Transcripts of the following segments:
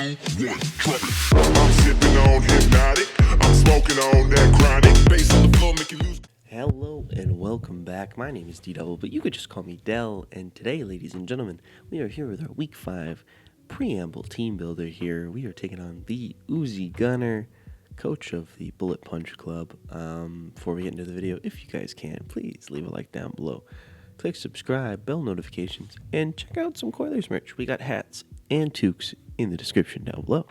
1, drop it. I'm sipping on hypnotic. I'm smoking on that chronic. Bass on the floor make you lose. Hello and welcome back. My name is DDubble, but you could just call me Dell. And today, ladies and gentlemen, we are here with our Week 5 preamble team builder here. We are taking on the Uzi Gunner, coach of the Bullet Punch Club. Before we get into the video, if you guys can, please leave a like down below. Click subscribe, bell notifications, and check out some Coilers merch. We got hats and toques in the description down below.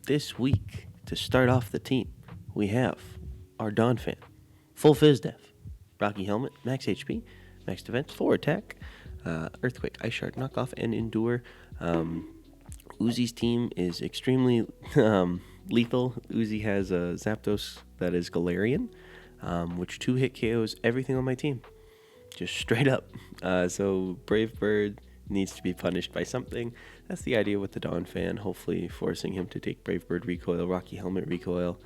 This week, to start off the team, we have our Donphan, full phys def, Rocky helmet, max HP, max defense, 4 attack, earthquake, ice shard, knockoff, and endure. Uzi's team is extremely lethal. Uzi has a Zapdos that is Galarian, which 2-hit KOs everything on my team. Just straight up. So Brave Bird needs to be punished by something. That's the idea with the Donphan, hopefully forcing him to take Brave Bird recoil, Rocky Helmet recoil,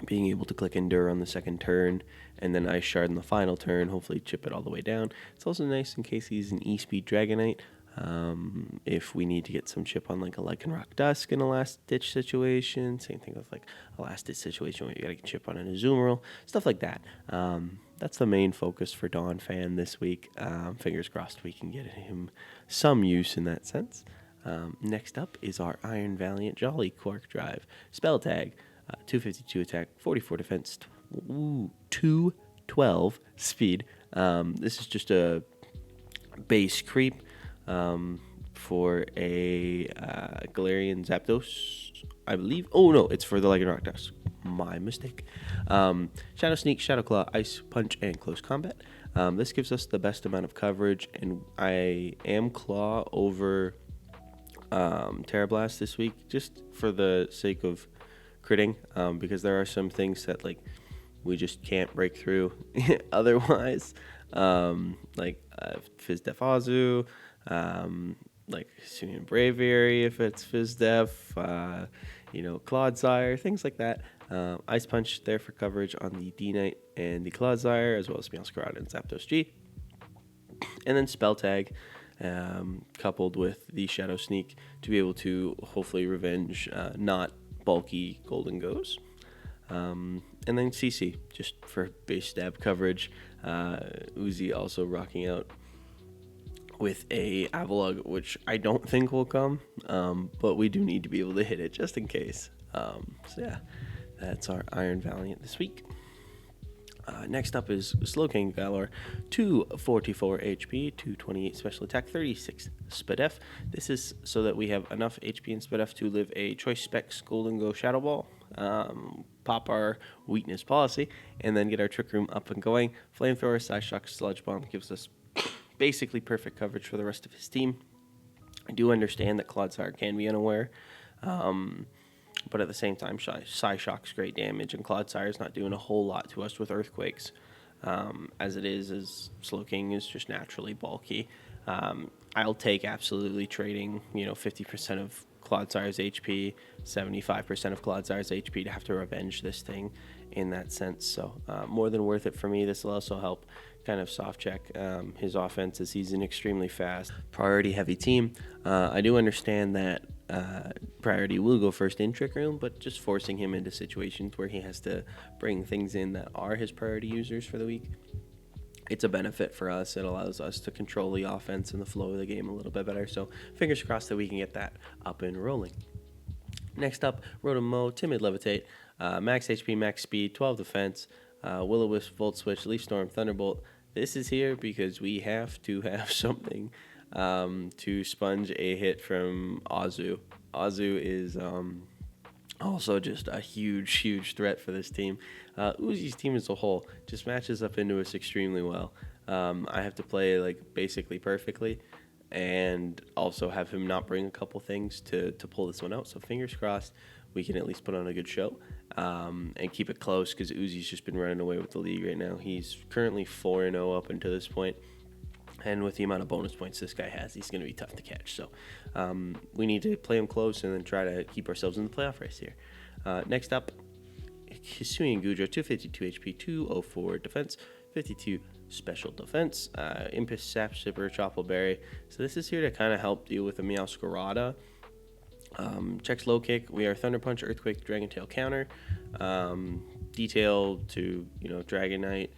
being able to click Endure on the second turn, and then Ice Shard in the final turn, hopefully chip it all the way down. It's also nice in case he's an E-Speed Dragonite, if we need to get some chip on like a Lycanroc Dusk in a last-ditch situation. Same thing with like a last-ditch situation where you gotta get chip on an Azumarill, stuff like that. That's the main focus for Donphan this week. Fingers crossed we can get him some use in that sense. Next up is our Iron Valiant Jolly Quark Drive. Spell Tag, 252 attack, 44 defense, 212 speed. This is just a base creep for a Galarian Zapdos, I believe. Oh no, it's for the Lycanroc Dusk. My mistake. Shadow Sneak, Shadow Claw, Ice Punch, and Close Combat. This gives us the best amount of coverage, and I am Claw over Terra Blast this week, just for the sake of critting, because there are some things that like we just can't break through otherwise, like Phys Def Azu, like Hisuian Braviary if it's Phys Def, Clodsire, things like that. Ice Punch there for coverage on the D-Knight and the Clodsire, as well as Meowscarada and Zapdos G. And then Spell Tag, coupled with the Shadow Sneak to be able to hopefully revenge not bulky Gholden Goes. And then CC, just for base stab coverage. Uzi also rocking out with a Avalugg, which I don't think will come, but we do need to be able to hit it just in case. So yeah, that's our Iron Valiant this week. Next up is Slowking Galor, 244 HP, 228 special attack, 36 SpDef. This is so that we have enough HP and SpDef to live a Choice Specs Golden Go Shadow Ball, pop our weakness policy, and then get our Trick Room up and going. Flamethrower, Psyshock, Sludge Bomb gives us basically perfect coverage for the rest of his team. I do understand that Clodsire can be unaware, but at the same time, Psyshock's great damage, and Clodsire's not doing a whole lot to us with Earthquakes. As Slowking is just naturally bulky. I'll take absolutely trading, 50% of Clodsire's HP, 75% of Clodsire's HP to have to revenge this thing in that sense. So more than worth it for me. This will also help kind of soft check his offense, as he's an extremely fast, priority heavy team. I do understand that priority will go first in Trick Room, but just forcing him into situations where he has to bring things in that are his priority users for the week, it's a benefit for us. It allows us to control the offense and the flow of the game a little bit better. So fingers crossed that we can get that up and rolling. Next up, Rotom-Mow, Timid Levitate, max HP, max speed, 12 defense, Will-O-Wisp, Volt Switch, Leaf Storm, Thunderbolt. This is here because we have to have something to sponge a hit from Azu. Azu is also just a huge threat for this team. Uzi's team as a whole just matches up into us extremely well. I have to play like basically perfectly, and also have him not bring a couple things to pull this one out. So fingers crossed we can at least put on a good show and keep it close, because Uzi's just been running away with the league right now. He's currently 4-0 up until this point. And with the amount of bonus points this guy has, he's going to be tough to catch. So we need to play him close and then try to keep ourselves in the playoff race here. Next up, Hisuian Goodra, 252 HP, 204 defense, 52 special defense, Impus, Sap, Sipper, Choppleberry. So this is here to kind of help deal with the Meowscarada. Checks low kick. We are Thunder Punch, Earthquake, Dragon Tail counter. Detail to, Dragonite.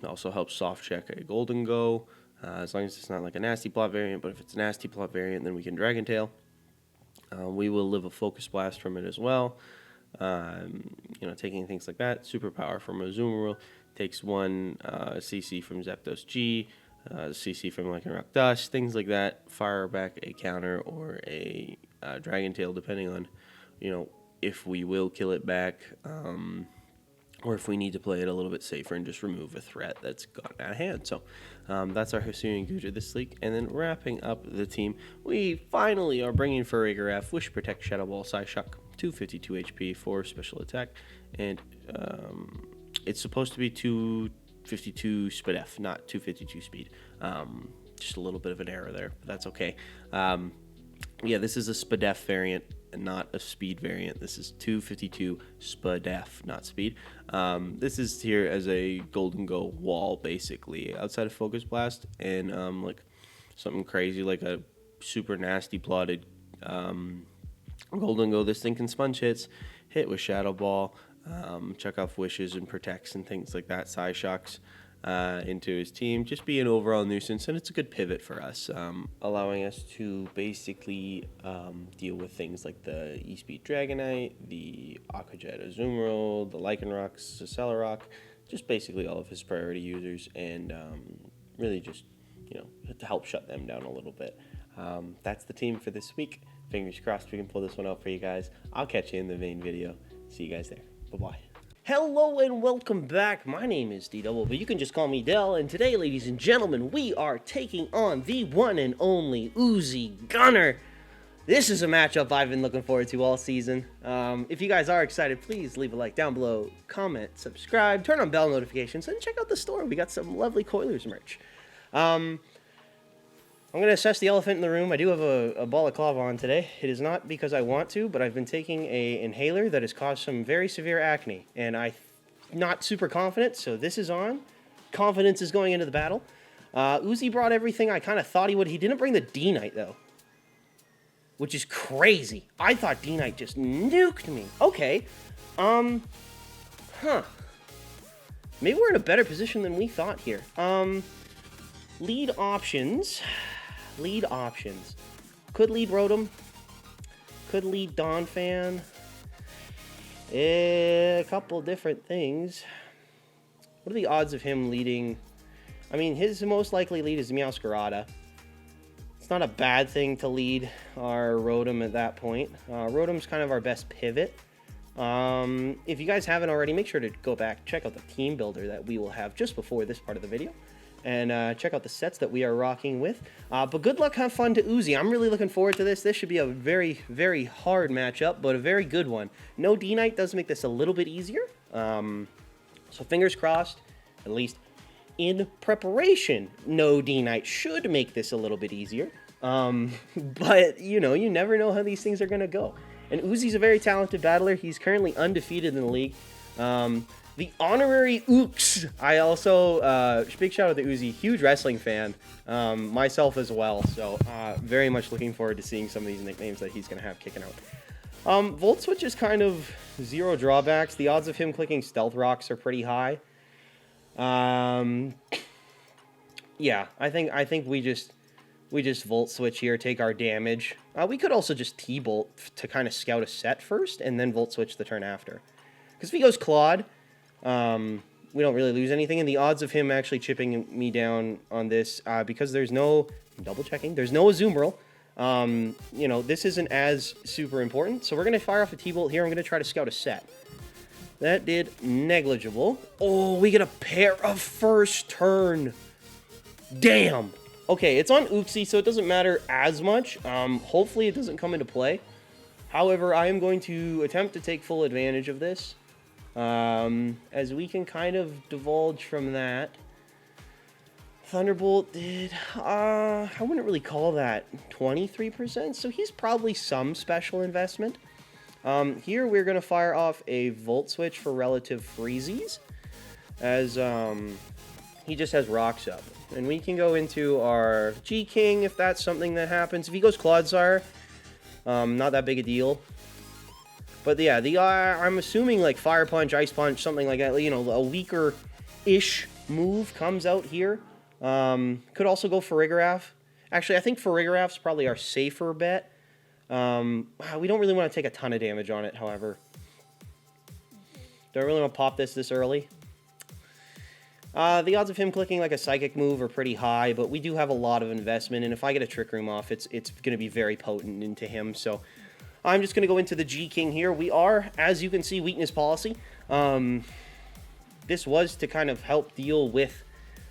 Also helps soft check a Gholden Go, as long as it's not like a nasty plot variant. But if it's a nasty plot variant, then we can Dragon Tail. We will live a Focus Blast from it as well. Taking things like that. Superpower from Azumarill. Takes one CC from Zapdos G, CC from Lycanroc Dust, things like that. Fire back a counter or a Dragon Tail, depending on, if we will kill it back, or if we need to play it a little bit safer and just remove a threat that's gotten out of hand. So that's our Hisuian Guja this week. And then wrapping up the team, we finally are bringing Farigiraf, Wish Protect, Shadow Ball, Psyshock, 252 HP for special attack, and it's supposed to be 252 speed F, not 252 speed. Just a little bit of an error there, but that's okay. This is a SPDEF variant and not a speed variant. This is 252 SPDEF, not speed. This is here as a Gholden Go wall, basically, outside of Focus Blast, and something crazy like a super nasty plotted Gholden Go. This thing can sponge hits, hit with Shadow Ball, check off wishes and protects and things like that. Psyshocks into his team, just be an overall nuisance, and it's a good pivot for us, allowing us to basically deal with things like the E-Speed Dragonite, the Aquajet Azumarill, the Lycanroc, Cacellaroc, just basically all of his priority users, and really just to help shut them down a little bit. That's the team for this week. Fingers crossed we can pull this one out for you guys. I'll catch you in the main video. See you guys there. Bye-bye. Hello and welcome back. My name is DDubble, but you can just call me Dell. And today, ladies and gentlemen, we are taking on the one and only Uzi Gunner. This is a matchup I've been looking forward to all season. If you guys are excited, please leave a like down below, comment, subscribe, turn on bell notifications, and check out the store. We got some lovely Coilers merch. I'm going to assess the elephant in the room. I do have a balaclava on today. It is not because I want to, but I've been taking a inhaler that has caused some very severe acne, and I'm not super confident, so this is on. Confidence is going into the battle. Uzi brought everything I kind of thought he would. He didn't bring the D-Knight, though, which is crazy. I thought D-Knight just nuked me. Okay. Maybe we're in a better position than we thought here. Lead options. Could lead Rotom. Could lead Donphan. A couple different things. What are the odds of him leading? I mean, his most likely lead is Meowscarada. It's not a bad thing to lead our Rotom at that point. Rotom's kind of our best pivot. If you guys haven't already, make sure to go back, check out the team builder that we will have just before this part of the video. And check out the sets that we are rocking with. But good luck, have fun to Uzi. I'm really looking forward to this. This should be a very, very hard matchup, but a very good one. No D-Knight does make this a little bit easier. So fingers crossed, at least in preparation, no D-Knight should make this a little bit easier. But, you never know how these things are going to go. And Uzi's a very talented battler. He's currently undefeated in the league. The honorary Ooks. I also, big shout out to Uzi, huge wrestling fan, myself as well. So very much looking forward to seeing some of these nicknames that he's going to have kicking out. Volt Switch is kind of zero drawbacks. The odds of him clicking Stealth Rocks are pretty high. Yeah, I think we just Volt Switch here, take our damage. We could also just T-Bolt to kind of scout a set first, and then Volt Switch the turn after. Because if he goes Claude, we don't really lose anything, and the odds of him actually chipping me down on this, because there's no, there's no Azumarill, this isn't as super important, so we're going to fire off a T-Bolt here. I'm going to try to scout a set. That did negligible. Oh, we get a pair of first turn. Damn. Okay, it's on Uxie, so it doesn't matter as much. Hopefully it doesn't come into play. However, I am going to attempt to take full advantage of this. As we can kind of divulge from that. Thunderbolt did, I wouldn't really call that 23%, so he's probably some special investment. Here we're going to fire off a Volt Switch for relative freezies, as he just has rocks up. And we can go into our G-King if that's something that happens. If he goes Clodsire, not that big a deal. But yeah, I'm assuming like Fire Punch, Ice Punch, something like that. You know, a weaker-ish move comes out here. Could also go Farigiraf. Actually, I think Farigiraf's probably our safer bet. We don't really want to take a ton of damage on it, however. Don't really want to pop this early. The odds of him clicking like a Psychic move are pretty high, but we do have a lot of investment, and if I get a Trick Room off, it's going to be very potent into him, so I'm just going to go into the G-King here. We are, as you can see, weakness policy. This was to kind of help deal with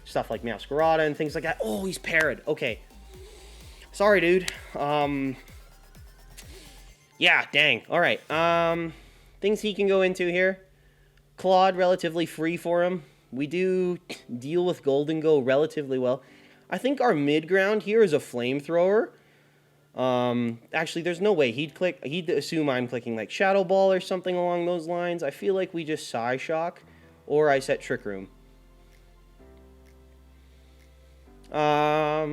stuff like Masquerada and things like that. Oh, he's parried. Okay. Sorry, dude. Yeah, dang. All right. Things he can go into here. Claude, relatively free for him. We do deal with Gholden Go relatively well. I think our mid ground here is a Flamethrower. Actually, there's no way he'd assume I'm clicking like Shadow Ball or something along those lines. I feel like we just Psy Shock, or I set Trick Room. I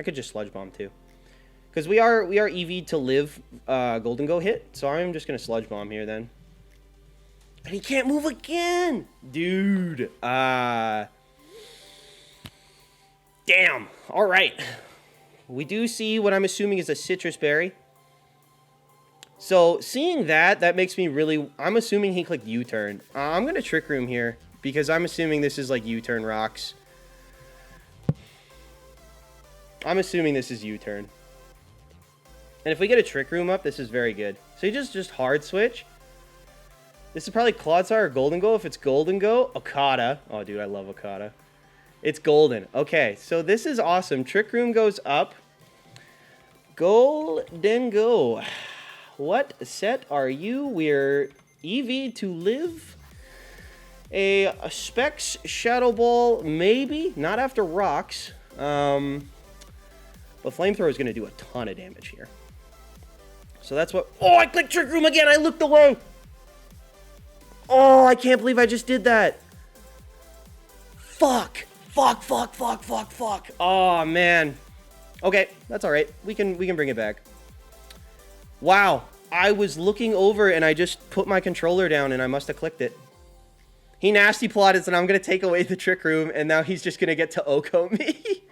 could just Sludge Bomb too, because we are EV to live Gholden Go hit. So I'm just gonna Sludge Bomb here then. And he can't move again, dude. Damn. All right. We do see what I'm assuming is a Citrus Berry. So seeing that makes me really... I'm assuming he clicked U-turn. I'm going to Trick Room here because I'm assuming this is like U-turn rocks. I'm assuming this is U-turn. And if we get a Trick Room up, this is very good. So you just hard switch. This is probably Clodsire or Gholden Go. If it's Gholden Go, Okada. Oh, dude, I love Okada. It's Gholden. Okay, so this is awesome. Trick Room goes up. Gholden Go. What set are you? We're EV to live. A Specs Shadow Ball, maybe. Not after rocks. But Flamethrower is going to do a ton of damage here. So that's what... Oh, I clicked Trick Room again. I looked away. Oh, I can't believe I just did that. Fuck. Fuck. Oh, man. Okay, that's all right. We can bring it back. Wow. I was looking over and I just put my controller down and I must have clicked it. He nasty plotted and I'm going to take away the Trick Room and now he's just going to get to Oko me.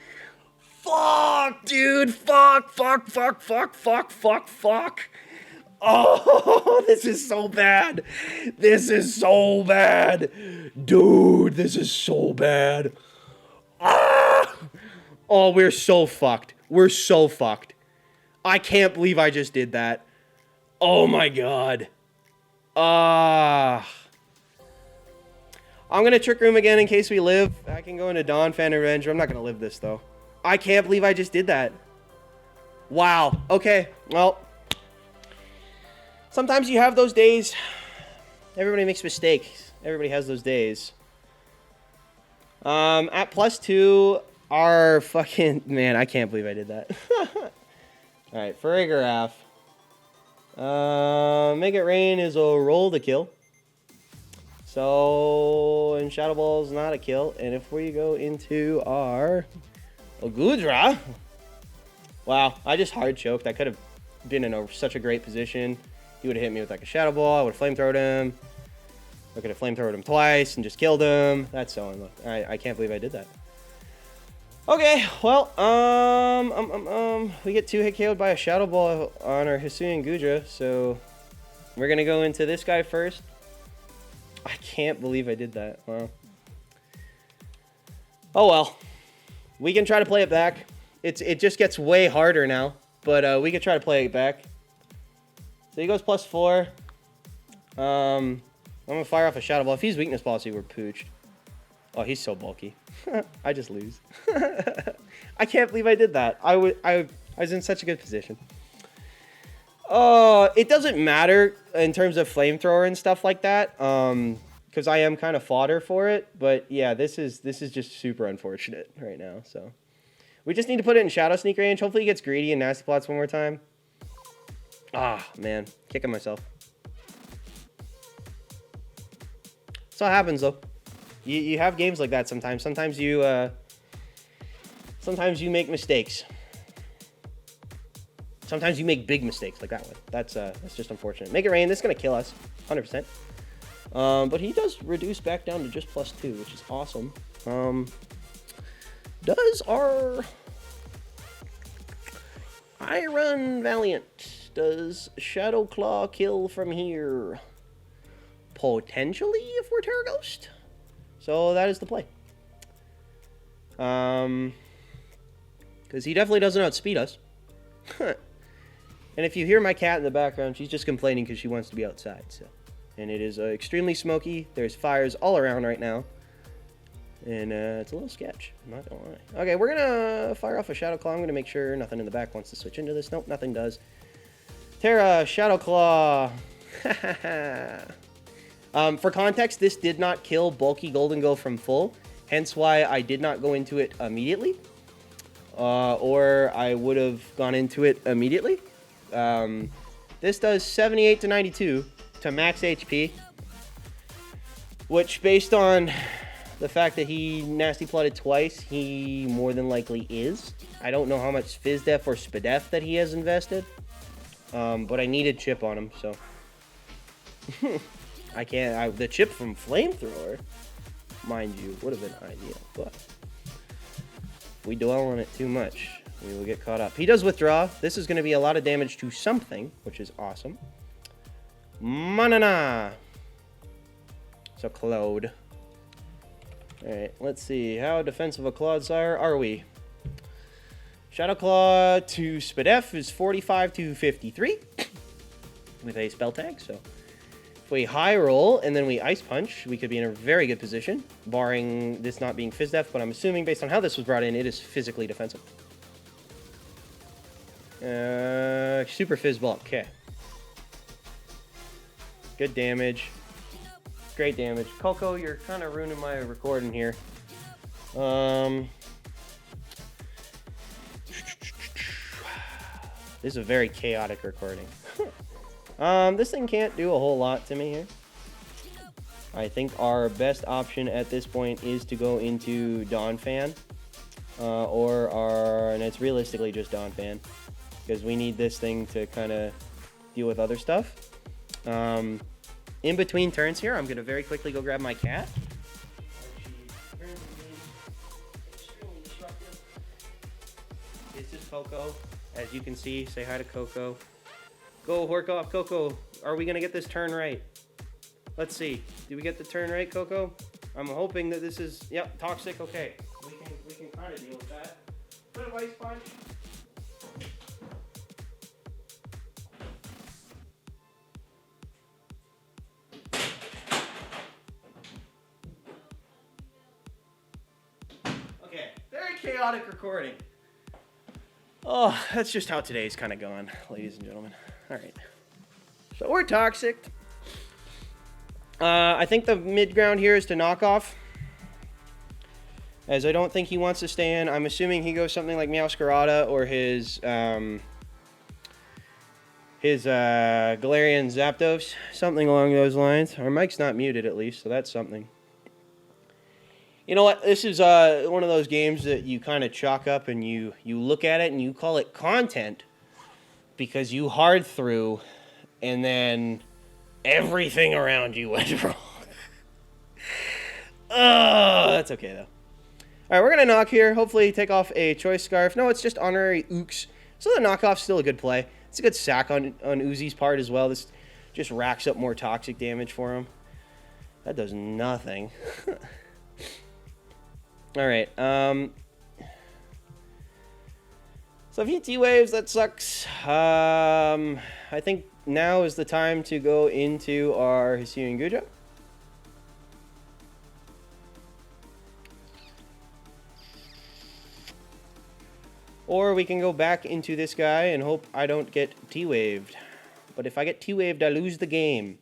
Fuck, dude. Fuck. Oh, this is so bad. This is so bad. Dude, this is so bad. Ah! Oh, we're so fucked. We're so fucked. I can't believe I just did that. Oh my god. I'm going to Trick Room again in case we live. I can go into Donphan and Revenge. I'm not going to live this, though. I can't believe I just did that. Wow. Okay, well... Sometimes you have those days. Everybody makes mistakes. Everybody has those days. At +2, our fucking... Man, I can't believe I did that. Alright, Farigiraf. Make It Rain is a roll to kill. So, and Shadow Ball is not a kill. And if we go into our Ogudra... Wow, I just hard choked. I could have been in such a great position. He would have hit me with like a Shadow Ball. I would have Flamethrowed him. I could have Flamethrowed him twice and just killed him. That's so unlucky. I can't believe I did that. Okay, well, we get 2-hit KO'd by a Shadow Ball on our Hisuian Gudra, so we're gonna go into this guy first. I can't believe I did that. Wow. Oh well. We can try to play it back. It just gets way harder now, but we can try to play it back. So he goes +4. I'm going to fire off a Shadow Ball. If he's weakness policy, we're pooched. Oh, he's so bulky. I just lose. I can't believe I did that. I was in such a good position. It doesn't matter in terms of Flamethrower and stuff like that. Because I am kind of fodder for it. But yeah, this is just super unfortunate right now. So we just need to put it in Shadow Sneak range. Hopefully he gets greedy and nasty plots one more time. Ah, man. Kicking myself. That's what happens, though. You have games like that sometimes. Sometimes you make mistakes. Sometimes you make big mistakes like that one. That's just unfortunate. Make it rain. This is gonna kill us, 100%. But he does reduce back down to just +2, which is awesome. Does our Iron Valiant, does Shadow Claw kill from here? Potentially, if we're Terra Ghost. So that is the play. Because he definitely doesn't outspeed us. And if you hear my cat in the background, she's just complaining because she wants to be outside. So, and it is extremely smoky. There's fires all around right now. And it's a little sketch, I'm not gonna lie. Okay, we're gonna fire off a Shadow Claw. I'm gonna make sure nothing in the back wants to switch into this. Nope, nothing does. Terra, Shadow Claw. For context, this did not kill bulky Gholden Go from full, hence why I did not go into it immediately. Or I would have gone into it immediately. This does 78 to 92 to max HP, which based on the fact that he nasty plotted twice, he more than likely is. I don't know how much FizzDef or SPDef that he has invested, but I needed chip on him, so I can't. The chip from Flamethrower, mind you, would have been ideal, but if we dwell on it too much, we will get caught up. He does withdraw. This is going to be a lot of damage to something, which is awesome. Manana. So Claude. Alright, let's see. How defensive a Clodsire are we? Shadow Claw to SPDef is 45 to 53 with a spell tag. So if we high roll and then we Ice Punch, we could be in a very good position, barring this not being FizzDef, but I'm assuming based on how this was brought in, it is physically defensive. Super Fizz Bulk. Okay. Good damage. Great damage. Coco, you're kind of ruining my recording here. This is a very chaotic recording. This thing can't do a whole lot to me here. I think our best option at this point is to go into Donphan. And it's realistically just Donphan. Because we need this thing to kind of deal with other stuff. In between turns here, I'm going to very quickly go grab my cat. This is Coco. As you can see, say hi to Coco. Go work off, Coco. Are we going to get this turn right? Let's see. Did we get the turn right, Coco? I'm hoping that this is... Yep, toxic. Okay. We can kind of deal with that. Bit of Ice Punch. Chaotic recording. Oh, that's just how today's kind of going, ladies and gentlemen. All right. So we're toxic. I think the mid ground here is to knock off, as I don't think he wants to stay in. I'm assuming he goes something like Meowscarada or his Galarian Zapdos, something along those lines. Our mic's not muted at least, so that's something. You know what? This is one of those games that you kind of chalk up and you look at it and you call it content because you hard through and then everything around you went wrong. Oh, that's okay, though. All right, we're going to knock here. Hopefully take off a Choice Scarf. No, it's just Honorary Ooks. So the knockoff's still a good play. It's a good sack on Uzi's part as well. This just racks up more toxic damage for him. That does nothing. All right. So if he T-Waves, that sucks. I think now is the time to go into our Hisuian Guja. Or we can go back into this guy and hope I don't get T-Waved. But if I get T-Waved, I lose the game.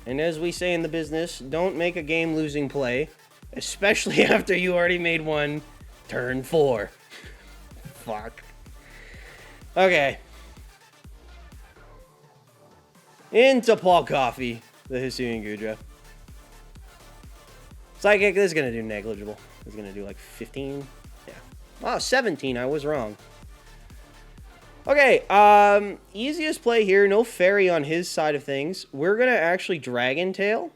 And as we say in the business, don't make a game-losing play. Especially after you already made one turn 4. Fuck. Okay. Into Paul Coffee, the Hisuian Gudra. Psychic, this is going to do negligible. This is going to do like 15. Yeah. Oh, 17. I was wrong. Okay, easiest play here. No fairy on his side of things. We're going to actually Dragon Tail.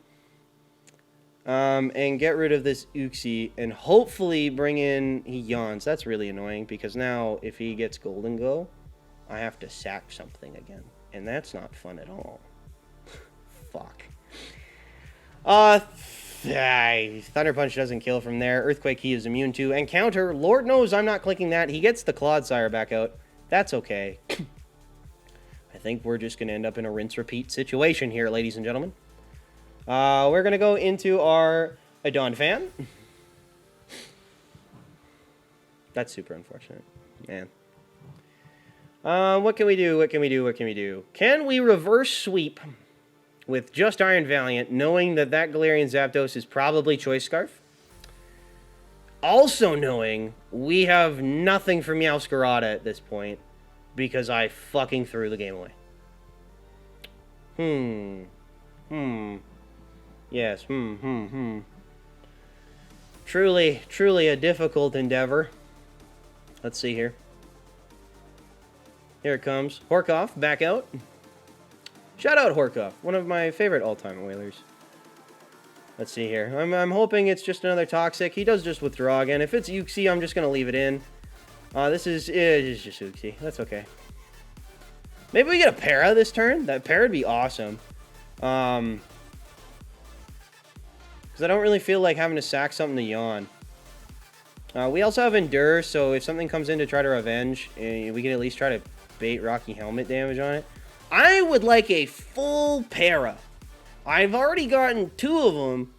And get rid of this Uxie. And hopefully bring in... He yawns. That's really annoying. Because now, if he gets Gholden Go, I have to sack something again. And that's not fun at all. Fuck. Thunder Punch doesn't kill from there. Earthquake he is immune to. And counter. Lord knows I'm not clicking that. He gets the Clodsire back out. That's okay. I think we're just going to end up in a rinse-repeat situation here, ladies and gentlemen. We're going to go into our Donphan. That's super unfortunate. Man. What can we do? What can we do? What can we do? Can we reverse sweep with just Iron Valiant, knowing that that Galarian Zapdos is probably Choice Scarf? Also knowing we have nothing for Meowscarada at this point because I fucking threw the game away. Yes, Truly a difficult endeavor. Let's see here. Here it comes. Horkoff, back out. Shout out Horkoff, one of my favorite all-time Oilers. Let's see here. I'm hoping it's just another Toxic. He does just withdraw again. If it's Uxie, I'm just going to leave it in. It's just Uxie. That's okay. Maybe we get a Para this turn. That Para would be awesome. Because I don't really feel like having to sack something to yawn. We also have Endure, so if something comes in to try to revenge, we can at least try to bait Rocky Helmet damage on it. I would like a full Para. I've already gotten 2 of them.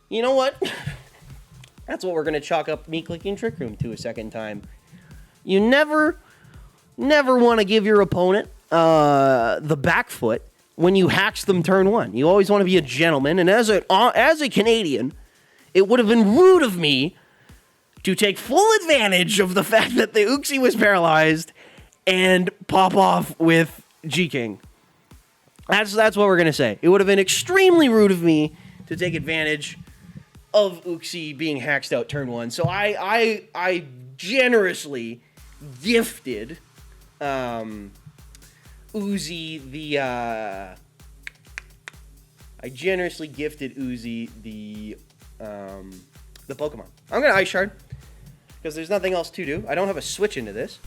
You know what? That's what we're going to chalk up me clicking Trick Room to a second time. You never want to give your opponent the back foot when you hatch them turn 1. You always want to be a gentleman. And as a Canadian, it would have been rude of me to take full advantage of the fact that the Uxie was paralyzed and pop off with G-King. That's what we're going to say. It would have been extremely rude of me to take advantage of Uxie being hacked out turn 1. So I generously gifted Uzi the Pokemon. I'm going to Ice Shard because there's nothing else to do. I don't have a switch into this.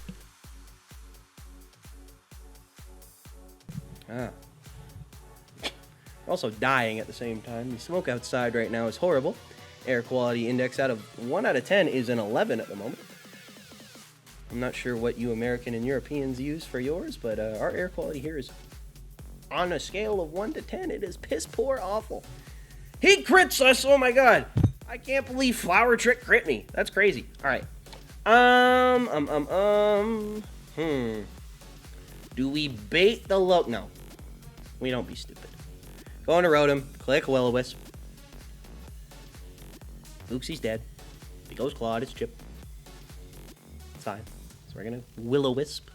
Also dying at the same time. The smoke outside right now is horrible. Air quality index out of 1 out of 10 is an 11 at the moment. I'm not sure what you American and Europeans use for yours, but our air quality here is on a scale of 1 to 10. It is piss poor awful. He crits us! Oh my god! I can't believe Flower Trick crit me. That's crazy. Alright. Do we bait the low? No. We don't be stupid. Go into Rotom. Click Will-O-Wisp. Uxie's dead. If he goes Clawed, it's Chip. It's fine. So we're gonna Will-O-Wisp.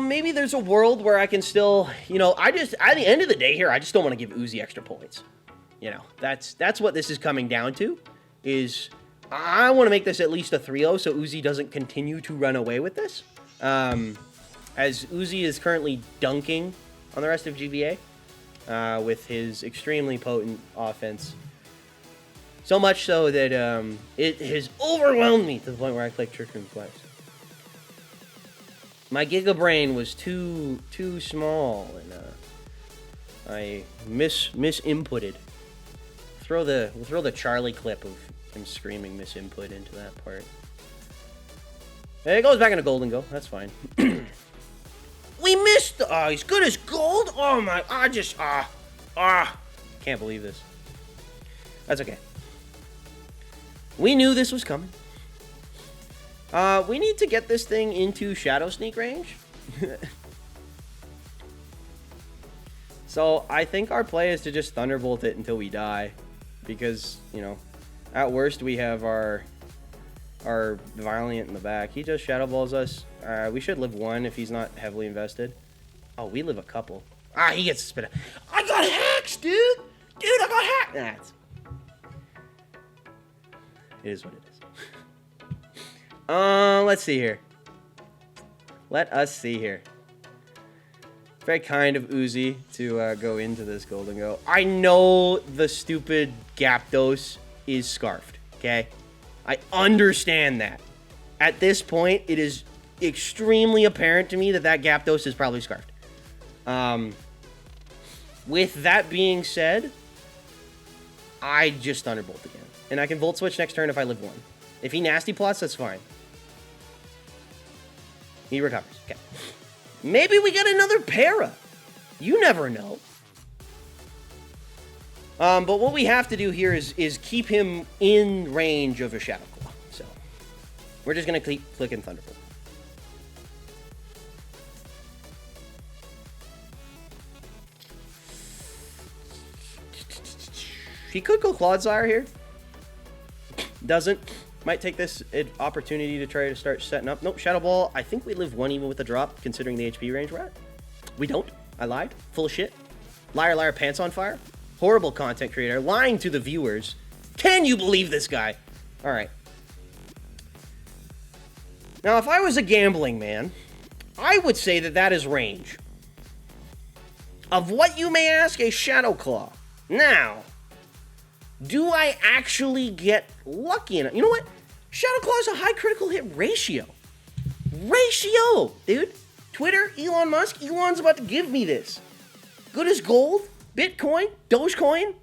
Maybe there's a world where I can still, at the end of the day here, I just don't want to give Uzi extra points. That's what this is coming down to, is I want to make this at least a 3-0 so Uzi doesn't continue to run away with this. As Uzi is currently dunking on the rest of GBA with his extremely potent offense. So much so that it has overwhelmed me to the point where I clicked Trick Room twice. My Giga Brain was too small, and I misinputted. We'll throw the Charlie clip of him screaming misinput into that part. And it goes back into Gholden Go. That's fine. We missed. He's good as gold. Oh my! Can't believe this. That's okay. We knew this was coming. We need to get this thing into Shadow Sneak range. So I think our play is to just Thunderbolt it until we die. Because, at worst we have our Valiant in the back. He just Shadow Balls us. We should live 1 if he's not heavily invested. Oh, we live a couple. He gets spit out. I got hacked! hacks, dude. Dude, I got hacked. It is what it is. Let's see here. Let us see here. Very kind of Uzi to go into this Gholden Go. I know the stupid Gyarados is scarfed, okay? I understand that. At this point, it is extremely apparent to me that Gyarados is probably scarfed. With that being said, I just Thunderbolt again. And I can Volt Switch next turn if I live 1. If he Nasty Plots, that's fine. He recovers. Okay. Maybe we get another Para. You never know. But what we have to do here is keep him in range of a Shadow Claw. So we're just going to keep clicking Thunderbolt. He could go Clodsire here. Doesn't. Might take this opportunity to try to start setting up. Nope, Shadow Ball. I think we live 1 even with the drop, considering the HP range we're at. We don't. I lied. Full of shit. Liar, liar, pants on fire. Horrible content creator. Lying to the viewers. Can you believe this guy? All right. Now, if I was a gambling man, I would say that that is range. Of what, you may ask? A Shadow Claw. Now, do I actually get lucky enough? You know what? Shadow Claw is a high critical hit ratio. Dude. Twitter, Elon Musk, Elon's about to give me this. Good as gold, Bitcoin, Dogecoin,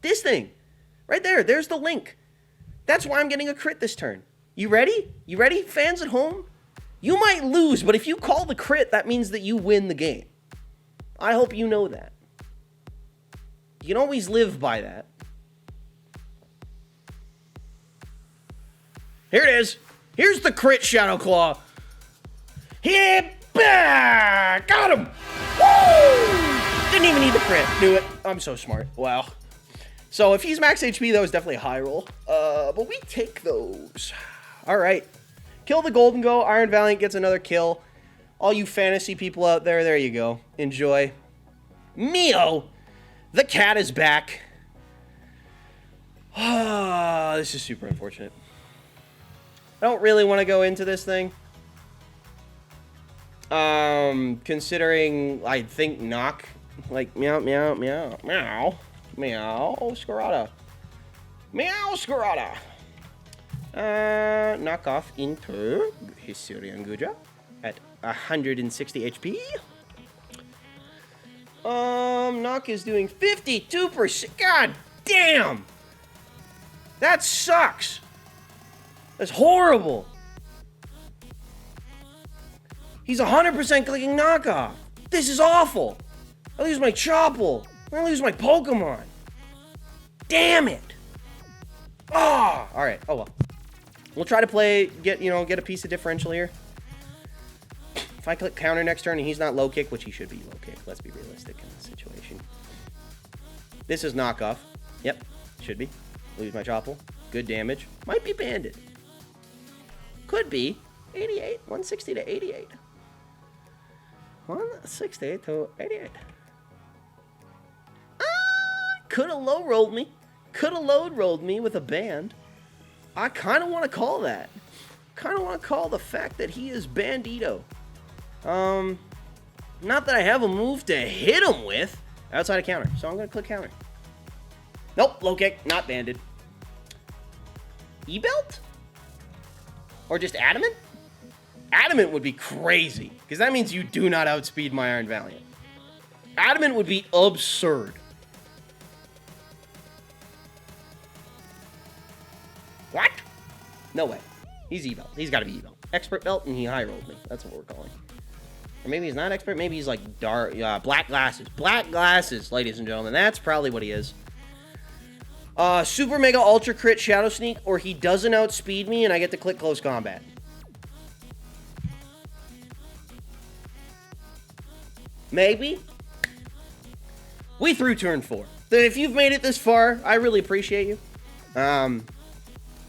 this thing. Right there, there's the link. That's why I'm getting a crit this turn. You ready? You ready, fans at home? You might lose, but if you call the crit, that means that you win the game. I hope you know that. You can always live by that. Here it is. Here's the crit Shadow Claw. Yeah, got him. Woo! Didn't even need the crit. Knew it. I'm so smart. Wow. So if he's max HP, that was definitely a high roll. But we take those. All right. Kill the Gholden Go. Iron Valiant gets another kill. All you fantasy people out there, there you go. Enjoy. Mio, the cat is back. This is super unfortunate. I don't really want to go into this thing. Considering I think knock, like meow, meow, meow, meow, meow, Scarada. Meow, Scarada. Knock off into Hisuian Guja at 160 HP. Knock is doing 52%. God damn! That sucks. That's horrible. He's 100% clicking knockoff. This is awful. I lose my Chople. I lose my Pokemon. Damn it. Ah, all right. Oh well. We'll try to get a piece of differential here. If I click counter next turn and he's not low kick, which he should be low kick. Let's be realistic in this situation. This is knockoff. Yep, should be. Lose my Chople. Good damage. Might be banded. Could be 88, 160 to 88. 160 to 88. Could have low rolled me. Could have low rolled me with a band. I kind of want to call that. Kind of want to call the fact that he is bandito. Not that I have a move to hit him with outside of counter, so I'm going to click counter. Nope, low kick, not banded. E-belt? Or just adamant? Adamant would be crazy, because that means you do not outspeed my Iron Valiant. Adamant would be absurd. What? No way. He's E-belt. He's got to be E-belt. Expert belt, and he high rolled me. That's what we're calling. Or maybe he's not expert. Maybe he's like dark, black glasses. Black glasses, ladies and gentlemen. That's probably what he is. Super Mega Ultra Crit Shadow Sneak, or he doesn't outspeed me and I get to click Close Combat. Maybe. We threw turn 4. If you've made it this far, I really appreciate you.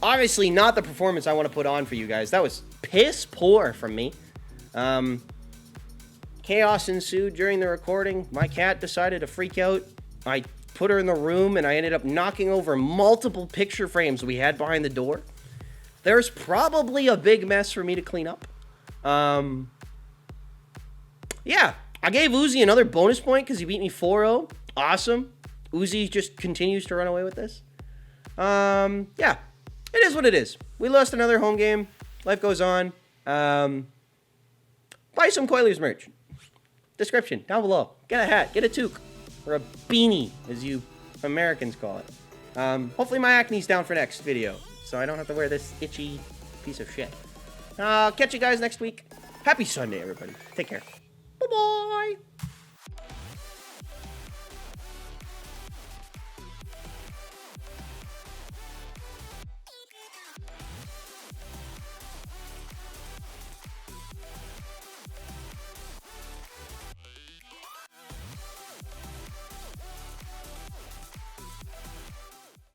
Obviously not the performance I want to put on for you guys. That was piss poor from me. Chaos ensued during the recording. My cat decided to freak out. I put her in the room, and I ended up knocking over multiple picture frames we had behind the door. There's probably a big mess for me to clean up. Yeah, I gave Uzi another bonus point because he beat me 4-0. Awesome. Uzi just continues to run away with this. Yeah, it is what it is. We lost another home game. Life goes on. Buy some Coilers merch. Description down below. Get a hat, get a toque, or a beanie, as you Americans call it. Hopefully my acne's down for next video, so I don't have to wear this itchy piece of shit. Catch you guys next week. Happy Sunday, everybody. Take care. Bye-bye.